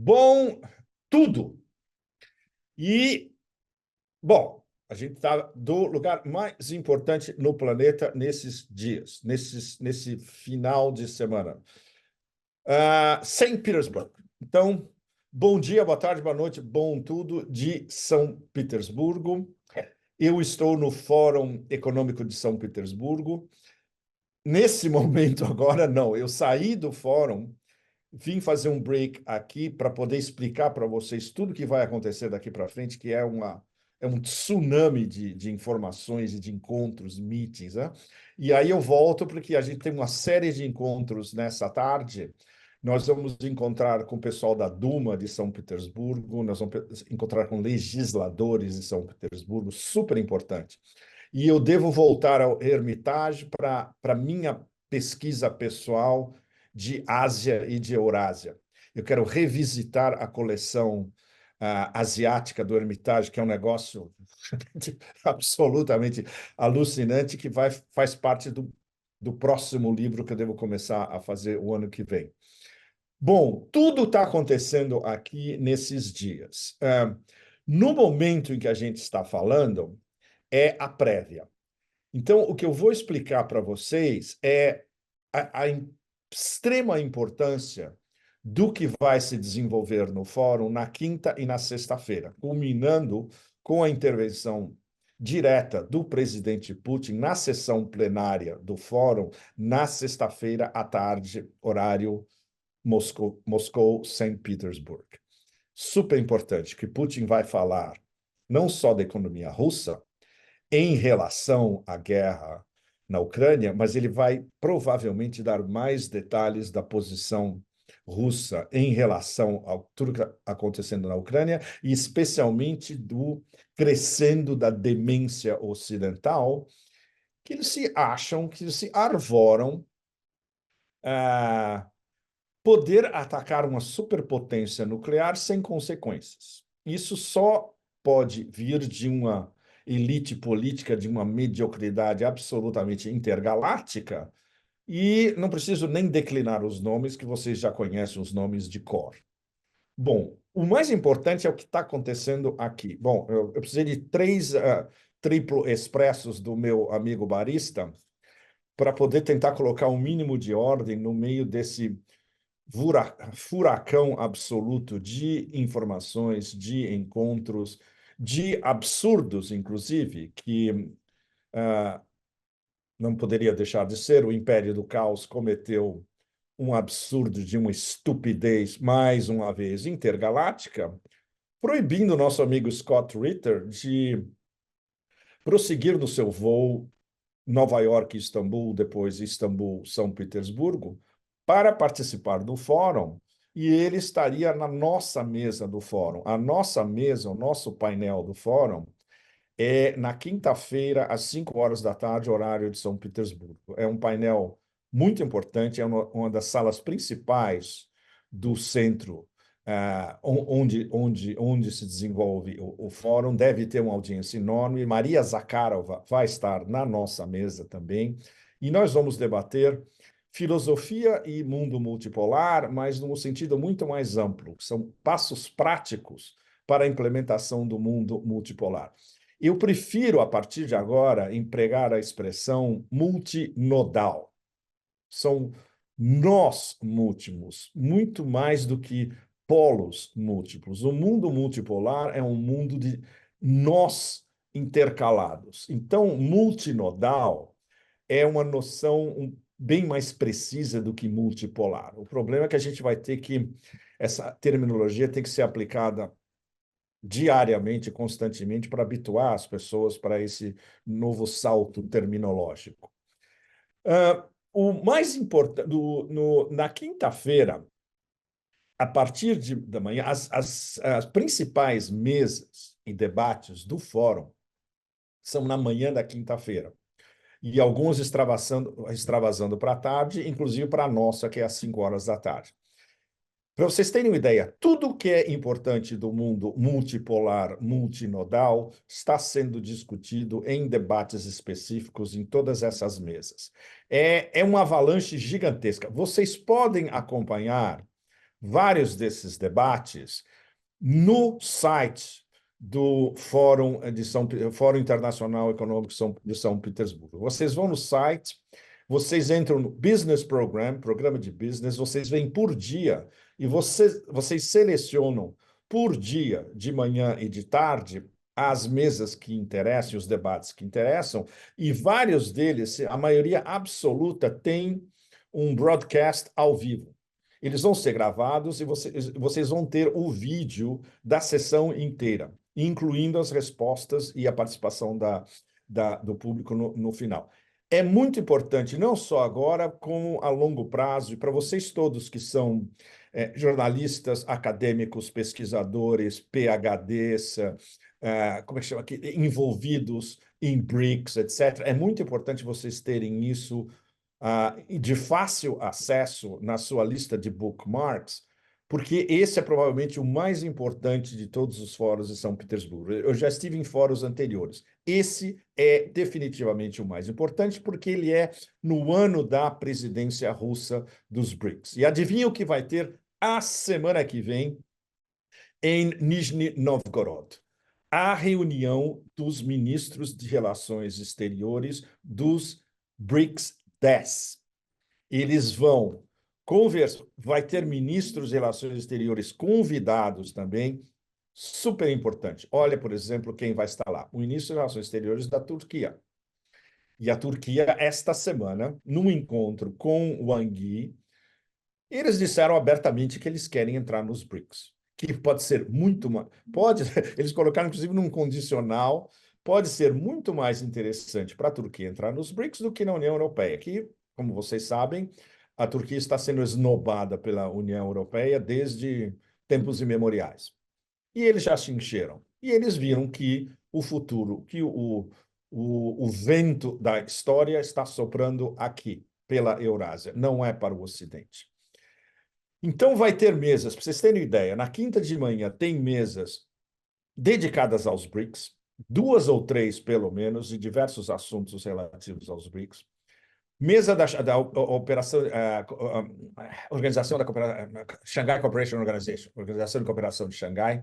Bom, tudo. E, bom, a gente está do lugar mais importante no planeta nesses dias, nesse final de semana. Saint Petersburg. Então, bom dia, boa tarde, boa noite, bom tudo de São Petersburgo. Eu estou no Fórum Econômico de São Petersburgo. Nesse momento agora, não. Eu saí do fórum. Vim fazer um break aqui para poder explicar para vocês tudo que vai acontecer daqui para frente, que é um tsunami de informações e de encontros, meetings, né? E aí eu volto porque a gente tem uma série de encontros nessa tarde. Nós vamos encontrar com o pessoal da Duma de São Petersburgo, nós vamos encontrar com legisladores de São Petersburgo, super importante. E eu devo voltar ao Hermitage para minha pesquisa pessoal de Ásia e de Eurásia. Eu quero revisitar a coleção asiática do Hermitage, que é um negócio absolutamente alucinante, que faz parte do próximo livro que eu devo começar a fazer o ano que vem. Bom, tudo está acontecendo aqui nesses dias. No momento em que a gente está falando, é a prévia. Então, o que eu vou explicar para vocês é a extrema importância do que vai se desenvolver no fórum na quinta e na sexta-feira, culminando com a intervenção direta do presidente Putin na sessão plenária do fórum na sexta-feira à tarde, horário Moscou, Saint Petersburg. Super importante que Putin vai falar não só da economia russa, em relação à guerra na Ucrânia, mas ele vai provavelmente dar mais detalhes da posição russa em relação a tudo que está acontecendo na Ucrânia, e especialmente do crescendo da demência ocidental, que eles se acham, que eles se arvoram poder atacar uma superpotência nuclear sem consequências. Isso só pode vir de uma elite política de uma mediocridade absolutamente intergaláctica, e não preciso nem declinar os nomes, que vocês já conhecem os nomes de cor. Bom, o mais importante é o que está acontecendo aqui. Bom, eu precisei de três triplo expressos do meu amigo barista para poder tentar colocar um mínimo de ordem no meio desse furacão absoluto de informações, de encontros, de absurdos, inclusive, que não poderia deixar de ser. O Império do Caos cometeu um absurdo de uma estupidez, mais uma vez, intergaláctica, proibindo nosso amigo Scott Ritter de prosseguir no seu voo Nova York, Istambul, depois Istambul, São Petersburgo, para participar do fórum, e ele estaria na nossa mesa do fórum. A nossa mesa, o nosso painel do fórum, é na quinta-feira, às 5 horas da tarde, horário de São Petersburgo. É um painel muito importante, é uma das salas principais do centro, onde se desenvolve o fórum. Deve ter uma audiência enorme. Maria Zakharova vai estar na nossa mesa também, e nós vamos debater filosofia e mundo multipolar, mas num sentido muito mais amplo. São passos práticos para a implementação do mundo multipolar. Eu prefiro, a partir de agora, empregar a expressão multinodal. São nós múltiplos, muito mais do que polos múltiplos. O mundo multipolar é um mundo de nós intercalados. Então, multinodal é uma noção bem mais precisa do que multipolar. O problema é que a gente vai ter que, essa terminologia tem que ser aplicada diariamente, constantemente, para habituar as pessoas para esse novo salto terminológico. O mais importante, na quinta-feira, a partir da manhã, as principais mesas e debates do fórum são na manhã da quinta-feira. E alguns extravasando para a tarde, inclusive para a nossa, que é às 5 horas da tarde. Para vocês terem uma ideia, tudo que é importante do mundo multipolar, multinodal, está sendo discutido em debates específicos em todas essas mesas. É uma avalanche gigantesca. Vocês podem acompanhar vários desses debates no site do Fórum Internacional Econômico de São Petersburgo. Vocês vão no site, vocês entram no Business Program, programa de business, vocês vêm por dia e vocês selecionam por dia, de manhã e de tarde, as mesas que interessam, os debates que interessam, e vários deles, a maioria absoluta, tem um broadcast ao vivo. Eles vão ser gravados e vocês vão ter o vídeo da sessão inteira, incluindo as respostas e a participação do público no final. É muito importante, não só agora, como a longo prazo, e para vocês todos que são jornalistas, acadêmicos, pesquisadores, PhDs, como é que chama aqui? Envolvidos em BRICS, etc. É muito importante vocês terem isso de fácil acesso na sua lista de bookmarks, porque esse é provavelmente o mais importante de todos os fóruns de São Petersburgo. Eu já estive em fóruns anteriores. Esse é definitivamente o mais importante, porque ele é no ano da presidência russa dos BRICS. E adivinha o que vai ter a semana que vem em Nizhny Novgorod? A reunião dos ministros de Relações Exteriores dos BRICS 10. Eles vão conversar, vai ter ministros de Relações Exteriores convidados também, super importante. Olha, por exemplo, quem vai estar lá: o ministro de Relações Exteriores da Turquia. E a Turquia, esta semana, num encontro com o Wang Yi, eles disseram abertamente que eles querem entrar nos BRICS, que pode ser muito mais, eles colocaram inclusive num condicional, pode ser muito mais interessante para a Turquia entrar nos BRICS do que na União Europeia, que, como vocês sabem, a Turquia está sendo esnobada pela União Europeia desde tempos imemoriais. E eles já se encheram. E eles viram que o futuro, que o vento da história está soprando aqui, pela Eurásia, não é para o Ocidente. Então, vai ter mesas, para vocês terem ideia, na quinta de manhã tem mesas dedicadas aos BRICS, 2 ou 3, pelo menos, de diversos assuntos relativos aos BRICS. Mesa da operação, Organização da Shanghai Cooperation Organization, Organização de Cooperação de Xangai,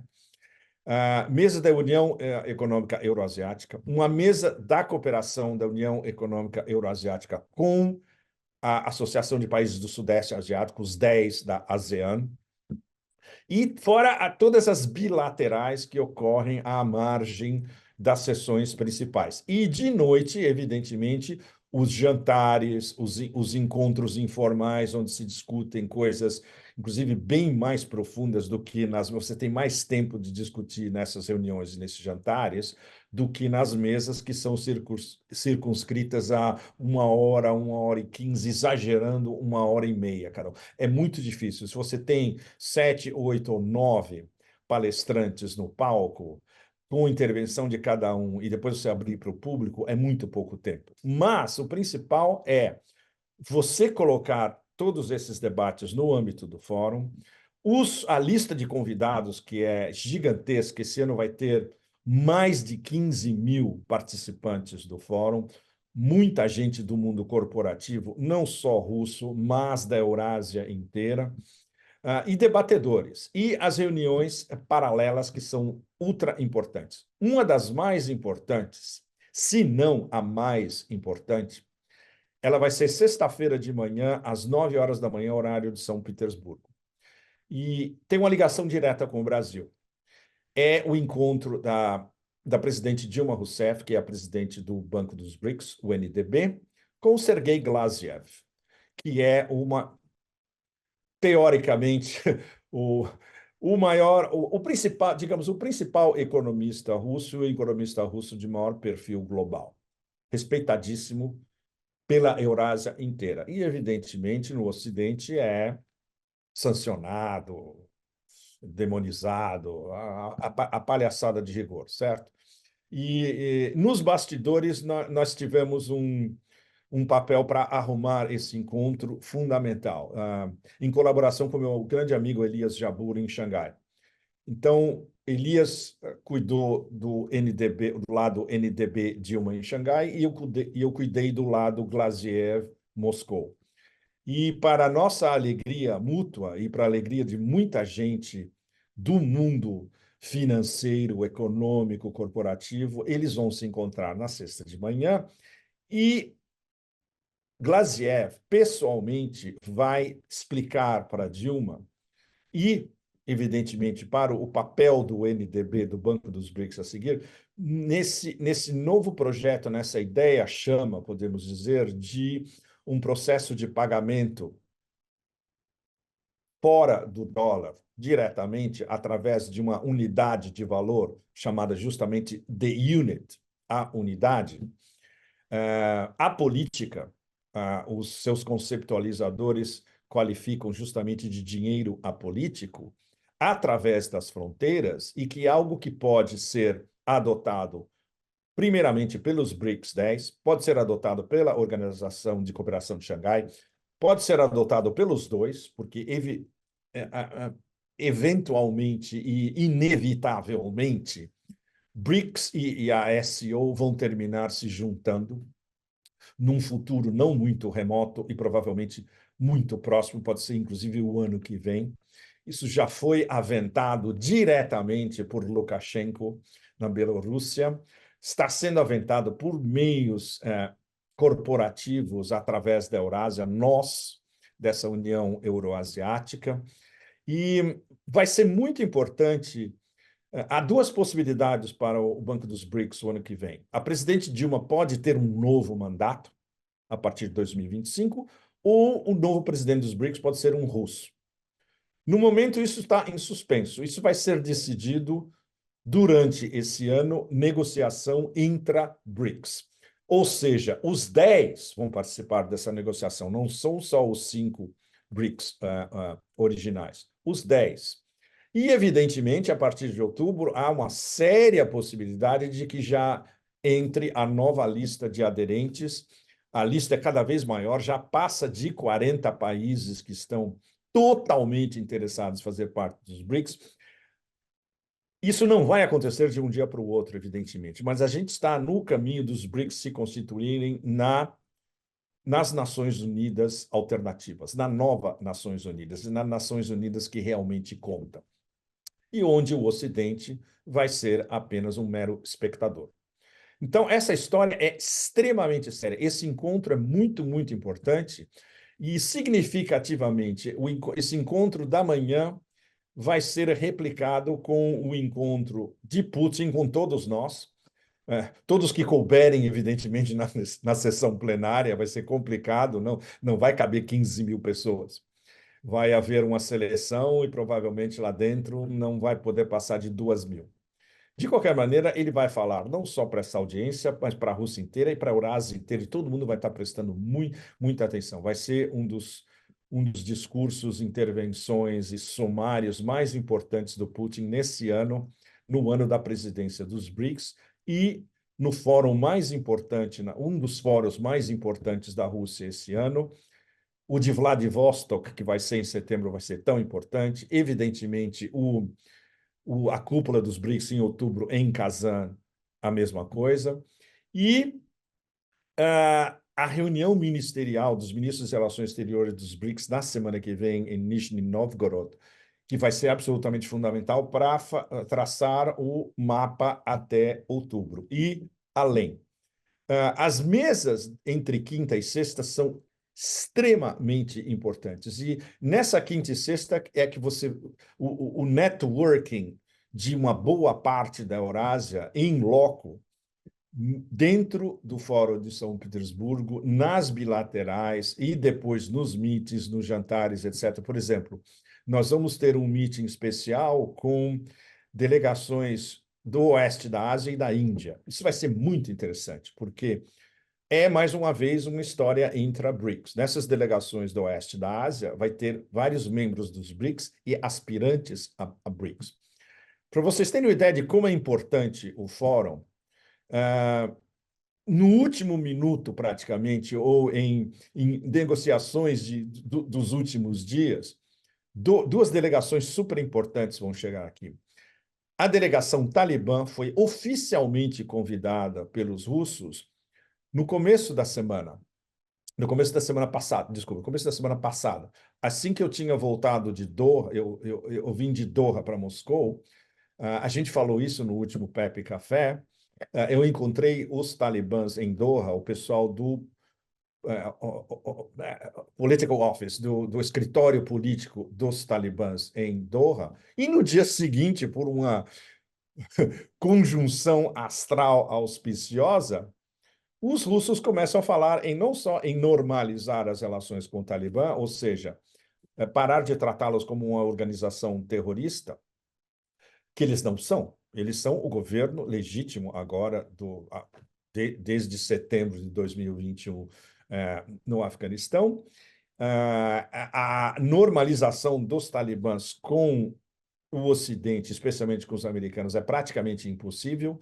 mesa da União Econômica Euroasiática, uma mesa da cooperação da União Econômica Euroasiática com a Associação de Países do Sudeste Asiático, os 10 da ASEAN, e fora todas as bilaterais que ocorrem à margem das sessões principais. E de noite, evidentemente, os jantares, os encontros informais, onde se discutem coisas, inclusive, bem mais profundas do que Você tem mais tempo de discutir nessas reuniões e nesses jantares do que nas mesas que são circunscritas a 1 hora, 1 hora e 15, exagerando 1 hora e meia, Carol. É muito difícil. Se você tem 7, 8 ou 9 palestrantes no palco, com intervenção de cada um, e depois você abrir para o público, é muito pouco tempo. Mas o principal é você colocar todos esses debates no âmbito do fórum, a lista de convidados, que é gigantesca, esse ano vai ter mais de 15 mil participantes do fórum, muita gente do mundo corporativo, não só russo, mas da Eurásia inteira, e debatedores, e as reuniões paralelas que são ultra importantes. Uma das mais importantes, se não a mais importante, ela vai ser sexta-feira de manhã, às 9 horas da manhã, horário de São Petersburgo. E tem uma ligação direta com o Brasil. É o encontro da presidente Dilma Rousseff, que é a presidente do Banco dos BRICS, o NDB, com o Sergei Glaziev, que é teoricamente, o maior, o principal, digamos, o principal economista russo, e o economista russo de maior perfil global, respeitadíssimo pela Eurásia inteira. E, evidentemente, no Ocidente é sancionado, demonizado, a palhaçada de rigor, certo? E nos bastidores, nós tivemos um papel para arrumar esse encontro fundamental, em colaboração com meu grande amigo Elias Jabbour, em Xangai. Então, Elias cuidou do NDB, do lado NDB Dilma em Xangai, e eu cuidei do lado Glaziev Moscou. E para nossa alegria mútua e para a alegria de muita gente do mundo financeiro, econômico, corporativo, eles vão se encontrar na sexta de manhã e Glaziev, pessoalmente, vai explicar para Dilma e, evidentemente, para o papel do NDB, do Banco dos BRICS a seguir, nesse novo projeto, nessa ideia chama, podemos dizer, de um processo de pagamento fora do dólar, diretamente através de uma unidade de valor chamada justamente the unit, a unidade. A política, os seus conceptualizadores qualificam justamente de dinheiro apolítico através das fronteiras e que é algo que pode ser adotado primeiramente pelos BRICS 10, pode ser adotado pela Organização de Cooperação de Xangai, pode ser adotado pelos dois, porque eventualmente e inevitavelmente BRICS e a SCO vão terminar se juntando num futuro não muito remoto e provavelmente muito próximo, pode ser inclusive o ano que vem. Isso já foi aventado diretamente por Lukashenko na Bielorrússia, está sendo aventado por meios corporativos através da Eurásia, nós, dessa União Euroasiática, e vai ser muito importante. Há duas possibilidades para o Banco dos BRICS o ano que vem. A presidente Dilma pode ter um novo mandato a partir de 2025, ou o novo presidente dos BRICS pode ser um russo. No momento, isso está em suspenso. Isso vai ser decidido durante esse ano, negociação intra-BRICS. Ou seja, os 10 vão participar dessa negociação, não são só os 5 BRICS originais, os 10. E, evidentemente, a partir de outubro, há uma séria possibilidade de que já entre a nova lista de aderentes. A lista é cada vez maior, já passa de 40 países que estão totalmente interessados em fazer parte dos BRICS. Isso não vai acontecer de um dia para o outro, evidentemente, mas a gente está no caminho dos BRICS se constituírem nas Nações Unidas alternativas, na nova Nações Unidas, nas Nações Unidas que realmente contam, e onde o Ocidente vai ser apenas um mero espectador. Então, essa história é extremamente séria. Esse encontro é muito, muito importante e, significativamente, esse encontro da manhã vai ser replicado com o encontro de Putin com todos nós, todos que couberem, evidentemente, na sessão plenária, vai ser complicado, não vai caber 15 mil pessoas. Vai haver uma seleção e provavelmente lá dentro não vai poder passar de 2 mil. De qualquer maneira, ele vai falar não só para essa audiência, mas para a Rússia inteira e para a Eurásia inteira, e todo mundo vai estar prestando muita atenção. Vai ser um dos discursos, intervenções e sumários mais importantes do Putin nesse ano, no ano da presidência dos BRICS, e no fórum mais importante, um dos fóruns mais importantes da Rússia esse ano, o de Vladivostok, que vai ser em setembro, vai ser tão importante. Evidentemente, a cúpula dos BRICS em outubro em Kazan, a mesma coisa. E a reunião ministerial dos ministros de Relações Exteriores dos BRICS na semana que vem em Nizhny Novgorod, que vai ser absolutamente fundamental para traçar o mapa até outubro e além. As mesas entre quinta e sexta são extremamente importantes. E nessa quinta e sexta é que o networking de uma boa parte da Eurásia em loco, dentro do Fórum de São Petersburgo, nas bilaterais e depois nos meetings, nos jantares, etc. Por exemplo, nós vamos ter um meeting especial com delegações do Oeste da Ásia e da Índia. Isso vai ser muito interessante, porque é, mais uma vez, uma história intra-BRICS. Nessas delegações do Oeste da Ásia, vai ter vários membros dos BRICS e aspirantes a BRICS. Para vocês terem uma ideia de como é importante o fórum, no último minuto, praticamente, ou em negociações dos últimos dias, duas delegações super importantes vão chegar aqui. A delegação talibã foi oficialmente convidada pelos russos no começo da semana, no começo da semana passada, desculpa, no começo da semana passada, assim que eu tinha voltado de Doha, eu vim de Doha para Moscou, a gente falou isso no último Pepe Café, eu encontrei os talibãs em Doha, o pessoal do political office, do escritório político dos talibãs em Doha, e no dia seguinte, por uma conjunção astral auspiciosa, os russos começam a falar em não só em normalizar as relações com o Talibã, ou seja, parar de tratá-los como uma organização terrorista, que eles não são. Eles são o governo legítimo agora desde setembro de 2021 no Afeganistão. A normalização dos talibãs com o Ocidente, especialmente com os americanos, é praticamente impossível.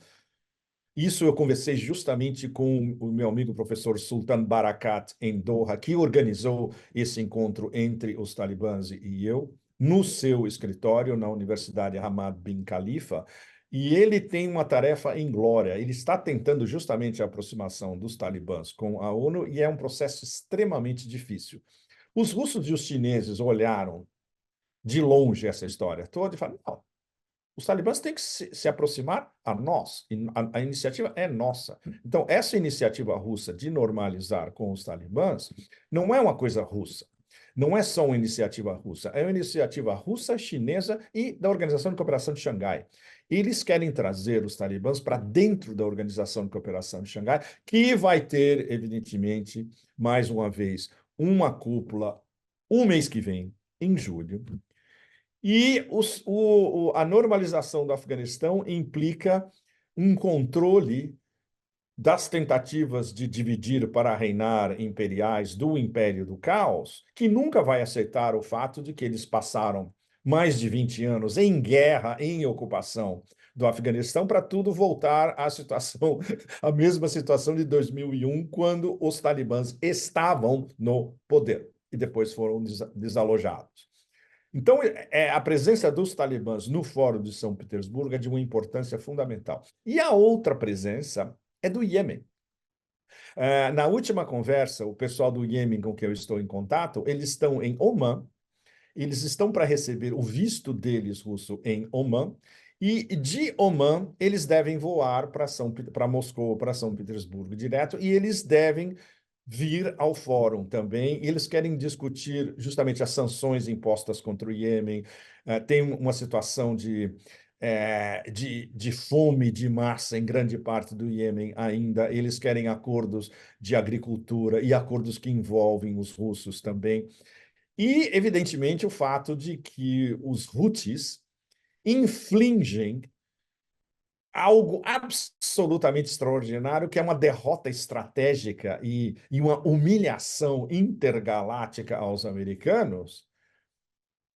Isso eu conversei justamente com o meu amigo professor Sultan Barakat em Doha, que organizou esse encontro entre os talibãs e eu, no seu escritório na Universidade Hamad bin Khalifa, e ele tem uma tarefa inglória. Ele está tentando justamente a aproximação dos talibãs com a ONU e é um processo extremamente difícil. Os russos e os chineses olharam de longe essa história toda e falaram, não, os talibãs têm que se aproximar a nós, e a iniciativa é nossa. Então, essa iniciativa russa de normalizar com os talibãs não é uma coisa russa, não é só uma iniciativa russa, é uma iniciativa russa, chinesa e da Organização de Cooperação de Xangai. Eles querem trazer os talibãs para dentro da Organização de Cooperação de Xangai, que vai ter, evidentemente, mais uma vez, uma cúpula um mês que vem, em julho, e a normalização do Afeganistão implica um controle das tentativas de dividir para reinar imperiais do Império do Caos, que nunca vai aceitar o fato de que eles passaram mais de 20 anos em guerra, em ocupação do Afeganistão, para tudo voltar à situação, à mesma situação de 2001, quando os talibãs estavam no poder e depois foram desalojados. Então, a presença dos talibãs no Fórum de São Petersburgo é de uma importância fundamental. E a outra presença é do Iêmen. Na última conversa, o pessoal do Iêmen com quem eu estou em contato, eles estão em Omã, eles estão para receber o visto deles russo em Omã, e de Omã eles devem voar para Moscou, para São Petersburgo direto, e eles devem vir ao fórum também. Eles querem discutir justamente as sanções impostas contra o Iêmen. Tem uma situação de fome de massa em grande parte do Iêmen ainda. Eles querem acordos de agricultura e acordos que envolvem os russos também. E, evidentemente, o fato de que os Houthis infligem algo absolutamente extraordinário, que é uma derrota estratégica e uma humilhação intergaláctica aos americanos,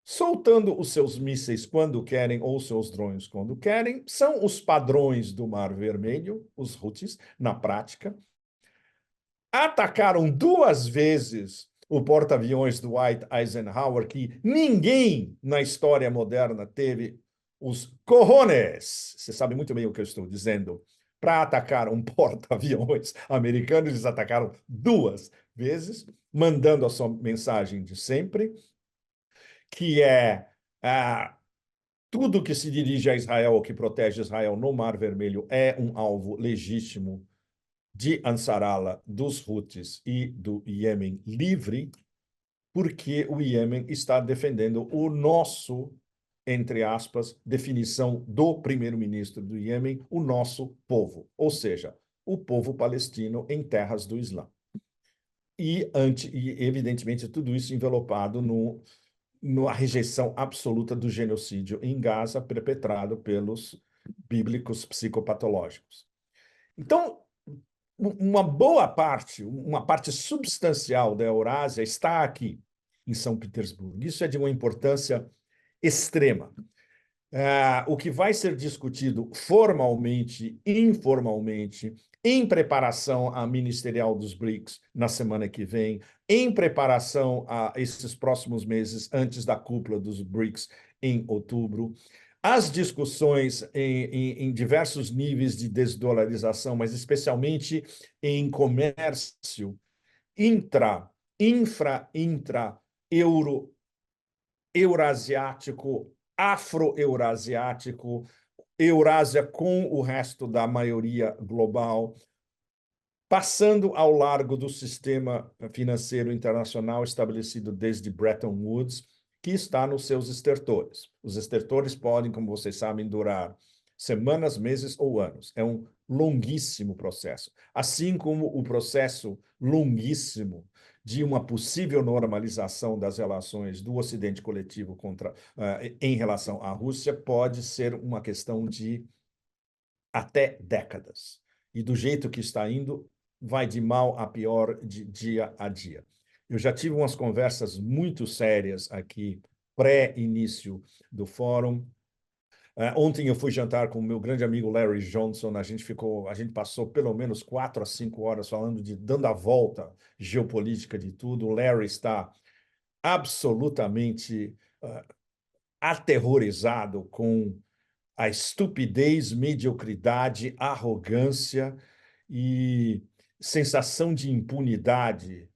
soltando os seus mísseis quando querem ou seus drones quando querem. São os padrões do Mar Vermelho, os Houthis, na prática. Atacaram 2 vezes o porta-aviões do Dwight Eisenhower, que ninguém na história moderna teve os cojones, você sabe muito bem o que eu estou dizendo, para atacar um porta-aviões americano. Eles atacaram 2 vezes, mandando a sua mensagem de sempre, que é tudo que se dirige a Israel ou que protege Israel no Mar Vermelho é um alvo legítimo de Ansarallah, dos Houthis e do Iêmen livre, porque o Iêmen está defendendo o nosso, entre aspas, definição do primeiro-ministro do Iêmen, o nosso povo, ou seja, o povo palestino em terras do Islã. E evidentemente, tudo isso envelopado na rejeição absoluta do genocídio em Gaza perpetrado pelos bíblicos psicopatológicos. Então, uma parte substancial da Eurásia está aqui, em São Petersburgo. Isso é de uma importância extrema. O que vai ser discutido formalmente, informalmente, em preparação à ministerial dos BRICS na semana que vem, em preparação a esses próximos meses antes da cúpula dos BRICS em outubro, as discussões em diversos níveis de desdolarização, mas especialmente em comércio intra, eurasiático, afro-eurasiático, Eurásia com o resto da maioria global, passando ao largo do sistema financeiro internacional estabelecido desde Bretton Woods, que está nos seus estertores. Os estertores podem, como vocês sabem, durar semanas, meses ou anos. É um longuíssimo processo. Assim como o processo longuíssimo de uma possível normalização das relações do Ocidente coletivo em relação à Rússia pode ser uma questão de até décadas. E do jeito que está indo, vai de mal a pior de dia a dia. Eu já tive umas conversas muito sérias aqui, pré-início do fórum. Ontem eu fui jantar com o meu grande amigo Larry Johnson. A gente passou pelo menos 4 a 5 horas falando dando a volta geopolítica de tudo. O Larry está absolutamente aterrorizado com a estupidez, mediocridade, arrogância e sensação de impunidade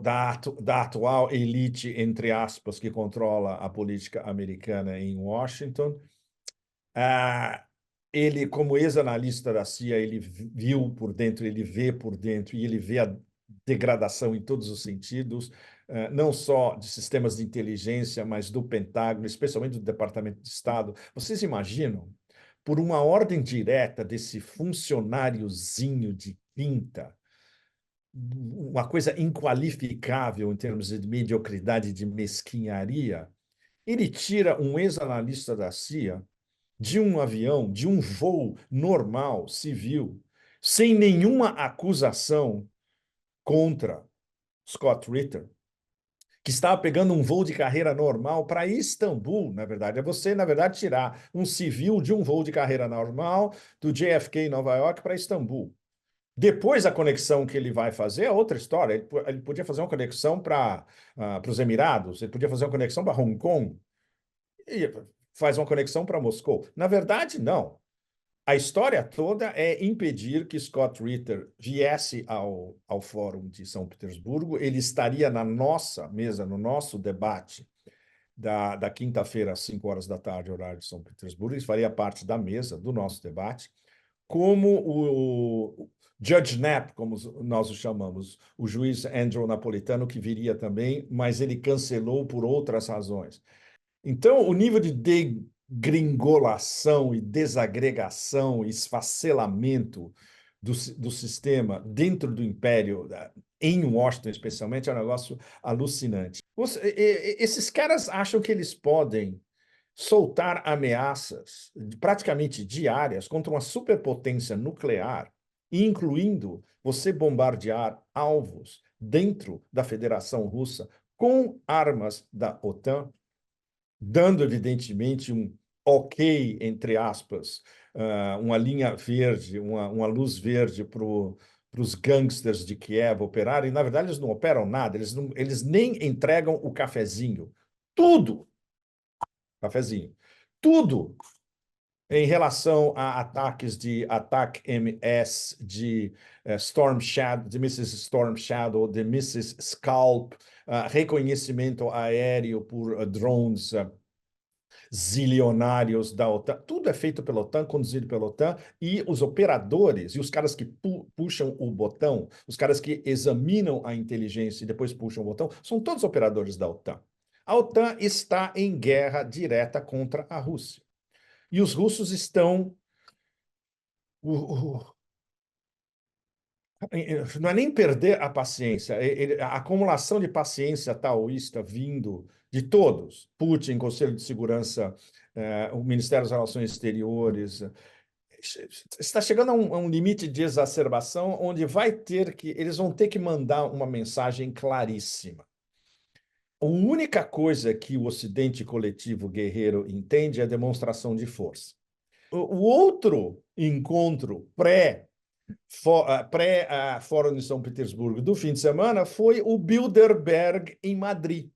da atual elite, entre aspas, que controla a política americana em Washington. Ele, como ex-analista da CIA, ele viu por dentro, ele vê por dentro e ele vê a degradação em todos os sentidos, não só de sistemas de inteligência, mas do Pentágono, especialmente do Departamento de Estado. Vocês imaginam, por uma ordem direta desse funcionáriozinho de quinta, uma coisa inqualificável em termos de mediocridade, de mesquinharia, ele tira um ex-analista da CIA de um avião, de um voo normal, civil, sem nenhuma acusação contra Scott Ritter, que estava pegando um voo de carreira normal para Istambul, na verdade. É você, na verdade, tirar um civil de um voo de carreira normal do JFK em Nova York para Istambul. Depois, a conexão que ele vai fazer é outra história. Ele podia fazer uma conexão para os Emirados, ele podia fazer uma conexão para Hong Kong, e faz uma conexão para Moscou. Na verdade, não. A história toda é impedir que Scott Ritter viesse ao Fórum de São Petersburgo. Ele estaria na nossa mesa, no nosso debate da quinta-feira, às 5 horas da tarde, horário de São Petersburgo. Ele faria parte da mesa do nosso debate, como o Judge Knapp, como nós o chamamos, o juiz Andrew Napolitano, que viria também, mas ele cancelou por outras razões. Então, o nível de degringolação e desagregação e esfacelamento do sistema dentro do império, em Washington especialmente, é um negócio alucinante. Esses caras acham que eles podem soltar ameaças praticamente diárias contra uma superpotência nuclear, incluindo você bombardear alvos dentro da Federação Russa com armas da OTAN, dando, evidentemente, um ok, entre aspas, uma linha verde, uma luz verde para os gangsters de Kiev operarem. Na verdade, eles não operam nada, eles nem entregam o cafezinho. Tudo, cafezinho, tudo em relação a ataques de Attack MS, de Storm Shadow, de Mrs. Storm Shadow, de Mrs. Scalp, reconhecimento aéreo por drones zilionários da OTAN. Tudo é feito pela OTAN, conduzido pela OTAN, e os operadores e os caras que puxam o botão, os caras que examinam a inteligência e depois puxam o botão, são todos operadores da OTAN. A OTAN está em guerra direta contra a Rússia. E os russos estão... não é nem perder a paciência, a acumulação de paciência taoísta vindo de todos, Putin, Conselho de Segurança, o Ministério das Relações Exteriores, está chegando a um limite de exacerbação onde eles vão ter que mandar uma mensagem claríssima. A única coisa que o Ocidente coletivo guerreiro entende é a demonstração de força. O outro encontro pré-Fórum de São Petersburgo do fim de semana foi o Bilderberg em Madrid.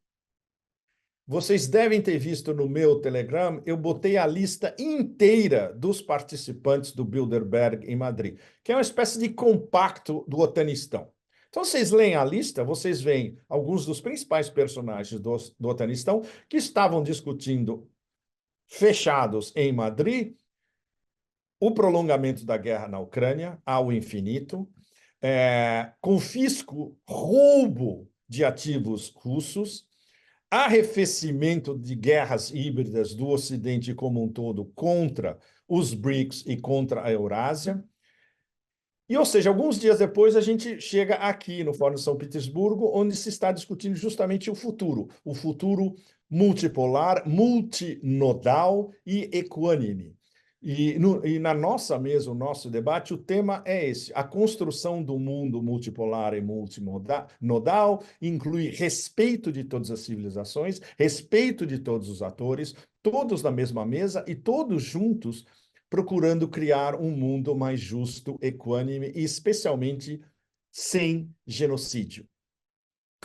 Vocês devem ter visto no meu Telegram, eu botei a lista inteira dos participantes do Bilderberg em Madrid, que é uma espécie de compacto do Otanistão. Então, vocês leem a lista, vocês veem alguns dos principais personagens do Afeganistão que estavam discutindo, fechados em Madrid, o prolongamento da guerra na Ucrânia ao infinito, confisco, roubo de ativos russos, arrefecimento de guerras híbridas do Ocidente como um todo contra os BRICS e contra a Eurásia. E, ou seja, alguns dias depois a gente chega aqui no Fórum de São Petersburgo, onde se está discutindo justamente o futuro multipolar, multinodal e equânime. E na nossa mesa, o nosso debate, o tema é esse: a construção do mundo multipolar e multinodal inclui respeito de todas as civilizações, respeito de todos os atores, todos na mesma mesa e todos juntos procurando criar um mundo mais justo, equânime e especialmente sem genocídio.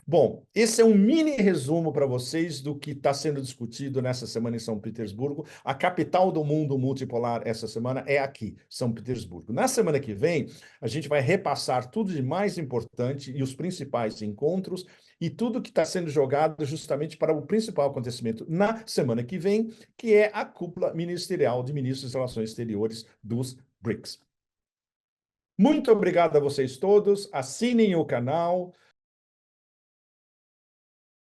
Bom, esse é um mini resumo para vocês do que está sendo discutido nessa semana em São Petersburgo. A capital do mundo multipolar essa semana é aqui, São Petersburgo. Na semana que vem, a gente vai repassar tudo de mais importante e os principais encontros e tudo que está sendo jogado justamente para o principal acontecimento na semana que vem, que é a cúpula ministerial de ministros das Relações Exteriores dos BRICS. Muito obrigado a vocês todos. Assinem o canal.